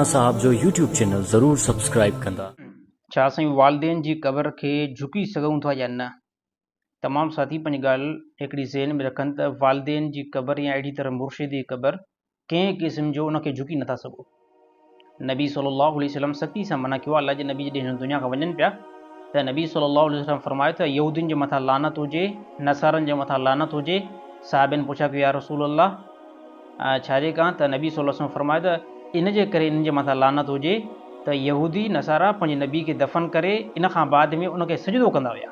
साहब जो YouTube channel ज़रूर subscribe कंदा। छा असां वालदेन जी क़बर खे झुकी सघूं था या न? तमामु साथी पंहिंजी ॻाल्हि हिकिड़ी ज़हन में रखनि त वालदेन जी क़बर या अहिड़ी तरह मुर्शिद जी क़बर कंहिं क़िस्म जो उनखे झुकी नथा सघो। नबी सल्लल्लाहु अलैहि वसल्लम सख़्ती सां मना कयो आहे। अल्लाह जे नबी जॾहिं हिन दुनिया खां वञनि पिया त नबी सल्लल्लाहु अलैहि वसल्लम फरमायो त यहूदियुनि जे मथां लानत हुजे, नसारनि जे मथां लानत हुजे। साहिबनि पुछा कयो या रसूल अल्लाह छाजे कां? त नबी सल्लल्लाहु अलैहि वसल्लम फरमायो त इन जे करे इन्हनि जे मथां लानत हुजे त यहूदी नसारा पंहिंजे नबी खे दफ़न करे इन खां बाद में उनखे सजदो कंदा हुया।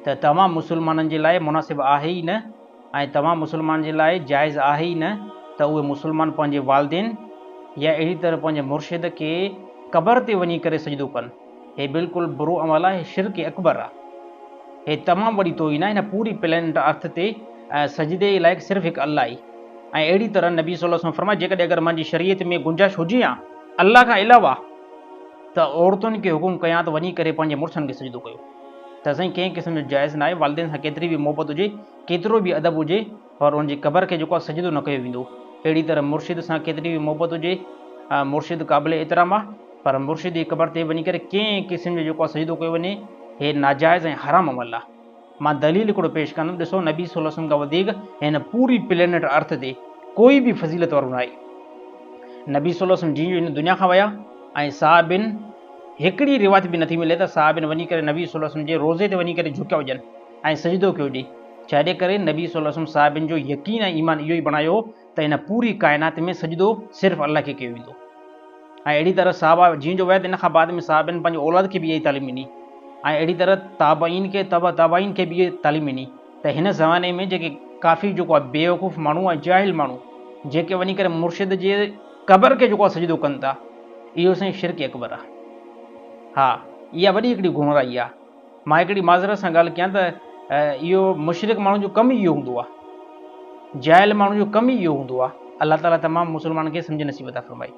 त तमामु मुस्लमाननि जे लाइ मुनासिबु आहे ई न ऐं तमामु मुस्लमान जे लाइ जाइज़ आहे ई न त उहे मुस्लमान पंहिंजे वालदेन या अहिड़ी तरह पंहिंजे मुर्शिद खे क़बर ते वञी करे सजदो कनि। हे बिल्कुलु बुरो अमल आहे, शिर्क अकबर आहे। हे तमामु वॾी तोहीन आहे। हिन पूरी प्लेनेट अर्थ ते सजदे लाइक़ु सिर्फ़ु हिकु अल्लाह आहे। ऐं अहिड़ी तरह नबी सल्लल्लाहु अलैहि वसल्लम फरमाए जेकॾहिं अगरि मुंहिंजी शरीयत में गुंजाइश हुजे हा अल्लाह खां अलावा त औरतुनि खे हुकुम कयां त वञी करे पंहिंजे मुड़ुसनि खे सजदो कयो। त साईं कंहिं क़िस्म जो जाइज़ न आहे। वालदेन सां केतिरी बि मोहबत हुजे, केतिरो बि अदब हुजे, पर उनजी क़बर खे जेको आहे सजदो न कयो वेंदो। अहिड़ी तरह मुर्शिद सां केतिरी बि मोहबत हुजे, मुर्शिद क़ाबिल एतिराम आहे, पर मुर्शिद जी क़बर ते वञी करे कंहिं क़िस्म जो जेको आहे सजदो कयो वञे, हे नाजाइज़ ऐं हराम अमल आहे। मां दलील हिकिड़ो पेश कंदुमि। ॾिसो, नबी सल्लल्लाहु अलैहि वसल्लम खां वधीक हिन पूरी प्लेनेट अर्थ ते कोई बि फज़ीलत वारो न आहे। नबी सल्लल्लाहु अलैहि वसल्लम जीअं हिन दुनिया खां विया ऐं साहिबिन हिकिड़ी रिवायत बि नथी मिले त साहिबिन वञी करे नबी सल्लल्लाहु अलैहि वसल्लम जे रोज़े ते वञी करे झुकिया हुजनि ऐं सजदो कयो हुजे। छाजे करे? नबी सल्लल्लाहु अलैहि वसल्लम साहिबिन जो यकीन ऐं ईमान इहो ई बणायो त हिन पूरी काइनात में सजदो सिर्फ़ु अल्लाह खे कयो वेंदो। ऐं अहिड़ी तरह साहबा जीअं जो विया त इन खां बाद में साहिबिन पंहिंजे औलाद खे बि इहा ई तालीम ॾिनी ऐं अहिड़ी तरह ताबाइन खे ताबाइन खे बि इहा तालीम ॾिनी त हिन ज़माने में जेके काफ़ी जेको आहे बेवकूफ़ माण्हू ऐं जाहिल माण्हू जेके वञी करे मुर्शिद जे क़बर खे जेको आहे सजदो कनि था, इहो साईं शिर्क अकबर आहे। हा, इहा वॾी हिकिड़ी गुमराही आहे। मां हिकिड़ी माज़रत सां ॻाल्हि कयां त इहो मुशरिक माण्हू जो कमु ई इहो हूंदो आहे, जाहिल माण्हू जो कमु ई इहो हूंदो आहे। अल्लाह ताला तमामु मुस्लमान खे सम्झ नसीब अता फरमाए।